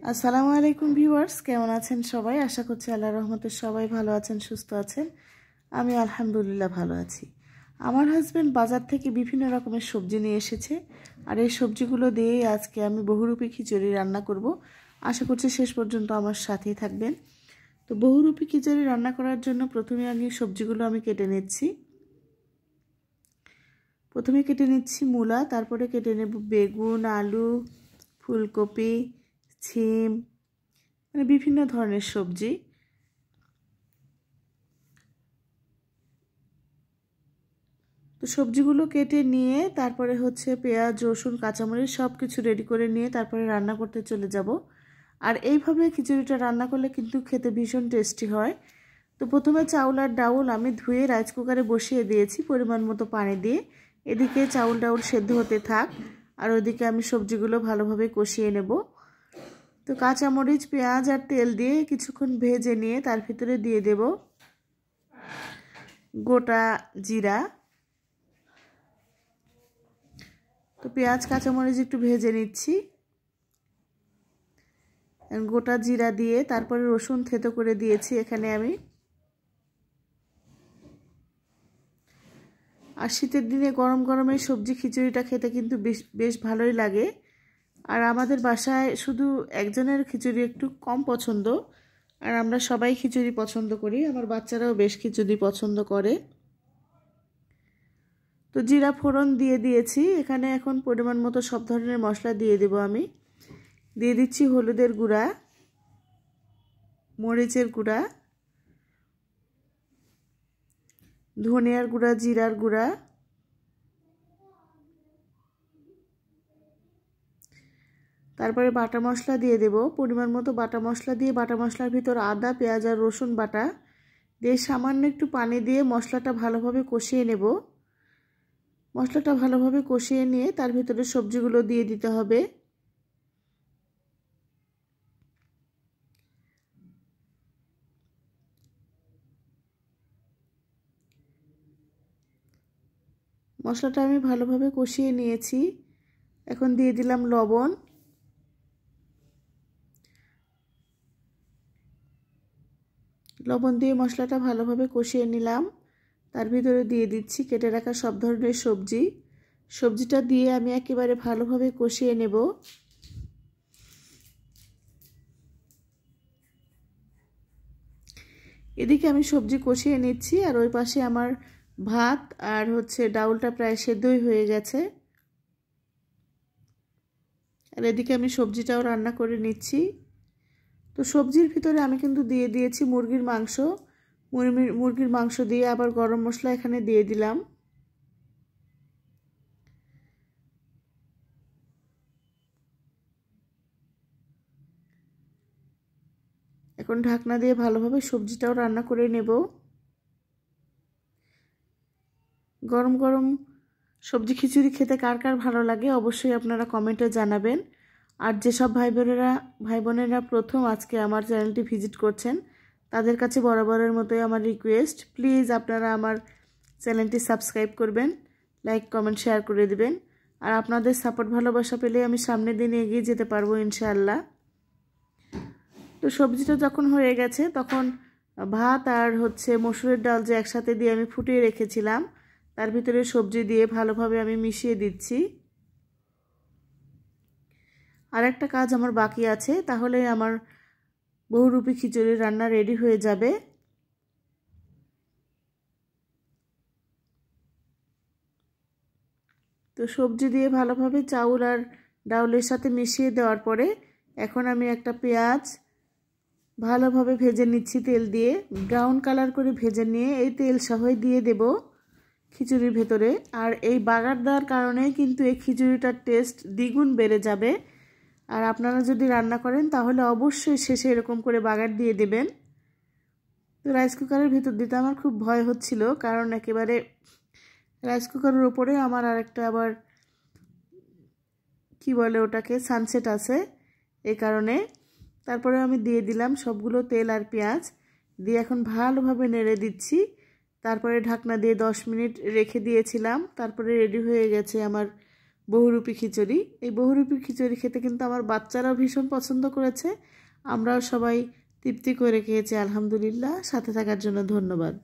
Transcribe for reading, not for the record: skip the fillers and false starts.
আসসালামু আলাইকুম ভিউয়ার্স, কেমন আছেন সবাই? আশা করছি আল্লাহর রহমতে সবাই ভালো আছেন, সুস্থ আছেন। আমি আলহামদুলিল্লাহ ভালো আছি। আমার হাজবেন্ড বাজার থেকে বিভিন্ন রকমের সবজি নিয়ে এসেছে, আর এই সবজিগুলো দিয়েই আজকে আমি বহুরূপী খিচুড়ি রান্না করব। আশা করছি শেষ পর্যন্ত আমার সাথেই থাকবেন। তো বহুরূপী খিচুড়ি রান্না করার জন্য প্রথমে সবজিগুলো আমি কেটে নিচ্ছি। প্রথমে কেটে নিচ্ছি মূলা, তারপরে কেটে নেব বেগুন, আলু, ফুলকপি, সিম, মানে বিভিন্ন ধরনের সবজি। তো সবজিগুলো কেটে নিয়ে তারপরে পেঁয়াজ, রসুন, কাঁচামরিচ সব কিছু রেডি করে নিয়ে তারপরে রান্না করতে চলে যাব। আর এইভাবে খিচুড়িটা রান্না করলে কিন্তু খেতে ভীষণ টেস্টি হয়। তো প্রথমে চাউল আর ডাউল আমি ধুয়ে রাইস কুকারে বসিয়ে দিয়েছি পরিমাণ মতো পানি দিয়ে। এদিকে চাউল ডাউল সেদ্ধ হতে থাক, আর ওদিকে আমি সবজিগুলো ভালোভাবে কষিয়ে নেব। তো কাঁচামরিচ, পেঁয়াজ আর তেল দিয়ে কিছুক্ষণ ভেজে নিয়ে তার ভিতরে দিয়ে দেব গোটা জিরা। তো পেঁয়াজ কাঁচামরিচ একটু ভেজে নিচ্ছি। গোটা জিরা দিয়ে তারপরে রসুন থেতো করে দিয়েছি এখানে আমি। আর শীতের দিনে গরম গরম এই সবজি খিচুড়িটা খেতে কিন্তু বেশ ভালোই লাগে। আর আমাদের বাসায় শুধু একজনের খিচুড়ি একটু কম পছন্দ, আর আমরা সবাই খিচুড়ি পছন্দ করি। আমার বাচ্চারাও বেশ খিচুড়ি পছন্দ করে। তো জিরা ফোড়ন দিয়ে দিয়েছি এখানে। এখন পরিমাণ মতো সব ধরনের মশলা দিয়ে দেব আমি। দিয়ে দিচ্ছি হলুদের গুঁড়া, মরিচের গুঁড়া, ধনিয়ার গুঁড়া, জিরার গুঁড়া, তারপরে বাটা মশলা দিয়ে দেব পরিমাণ মতো। বাটা মশলা দিয়ে বাটা মশলার ভিতর আদা, পেঁয়াজ আর রসুন বাটা দিয়ে সামান্য একটু পানি দিয়ে মশলাটা ভালোভাবে কষিয়ে নেব। মশলাটা ভালোভাবে কষিয়ে নিয়ে তার ভিতরে সবজিগুলো দিয়ে দিতে হবে। মশলাটা আমি ভালোভাবে কষিয়ে নিয়েছি। এখন দিয়ে দিলাম লবণ। লবণ দিয়ে মশলাটা ভালোভাবে কষিয়ে নিলাম। তার ভিতরে দিয়ে দিচ্ছি কেটে রাখা সব ধরনের সবজি। সবজিটা দিয়ে আমি একেবারে ভালোভাবে কষিয়ে নেব। এদিকে আমি সবজি কষিয়ে নিচ্ছি, আর ওই পাশে আমার ভাত আর ডাউলটা প্রায় সেদ্ধই হয়ে গেছে। আর এদিকে আমি সবজিটাও রান্না করে নিচ্ছি। তো সবজির ভিতরে আমি কিন্তু দিয়ে দিয়েছি মুরগির মাংস। মুরগির মাংস দিয়ে আবার গরম মশলা এখানে দিয়ে দিলাম। এখন ঢাকনা দিয়ে ভালোভাবে সবজিটাও রান্না করে নেব। গরম গরম সবজি খিচুড়ি খেতে কার কার ভালো লাগে অবশ্যই আপনারা কমেন্টে জানাবেন। আর যেসব ভাই বোনেরা প্রথম আজকে আমার চ্যানেলটি ভিজিট করছেন, তাদের কাছে বরাবরের মতোই আমার রিকোয়েস্ট, প্লিজ আপনারা আমার চ্যানেলটি সাবস্ক্রাইব করবেন, লাইক কমেন্ট শেয়ার করে দিবেন। আর আপনাদের সাপোর্ট ভালোবাসা পেলে আমি সামনের দিনে এগিয়ে যেতে পারবো ইনশাআল্লাহ। তো সবজিটা যখন হয়ে গেছে তখন ভাত আর মসুরের ডাল যে একসাথে দিয়ে আমি ফুটিয়ে রেখেছিলাম তার ভিতরে সবজি দিয়ে ভালোভাবে আমি মিশিয়ে দিচ্ছি। আর একটা কাজ আমার বাকি আছে, তাহলে আমার বহুরূপী খিচুড়ি রান্না রেডি হয়ে যাবে। তো সবজি দিয়ে ভালোভাবে চাউল আর ডাউলের সাথে মিশিয়ে দেওয়ার পরে এখন আমি একটা পেঁয়াজ ভালোভাবে ভেজে নিচ্ছি তেল দিয়ে। ব্রাউন কালার করে ভেজে নিয়ে এই তেল সহই দিয়ে দেব খিচুড়ির ভেতরে। আর এই বাগার দেওয়ার কারণে কিন্তু এই খিচুড়িটার টেস্ট দ্বিগুণ বেড়ে যাবে। আর আপনারা যদি রান্না করেন তাহলে অবশ্যই শেষে এরকম করে বাগার দিয়ে দেবেন। তো রাইস কুকারের ভিতর দিতে আমার খুব ভয় হচ্ছিল, কারণ একেবারে রাইস কুকারের উপরে আমার আরেকটা আবার কি বলে ওটাকে সানসেট আছে, এই কারণে। তারপরে আমি দিয়ে দিলাম সবগুলো তেল আর পেঁয়াজ দিয়ে এখন ভালোভাবে নেড়ে দিচ্ছি। তারপরে ঢাকনা দিয়ে 10 মিনিট রেখে দিয়েছিলাম। তারপরে রেডি হয়ে গেছে আমার বহুরূপী খিচুড়ি। এই বহুরূপী খিচুড়ি খেতে কিন্তু আমার বাচ্চারাও ভীষণ পছন্দ করেছে, আমরাও সবাই তৃপ্তি করে খেয়েছি। আলহামদুলিল্লাহ। সাথে থাকার জন্য ধন্যবাদ।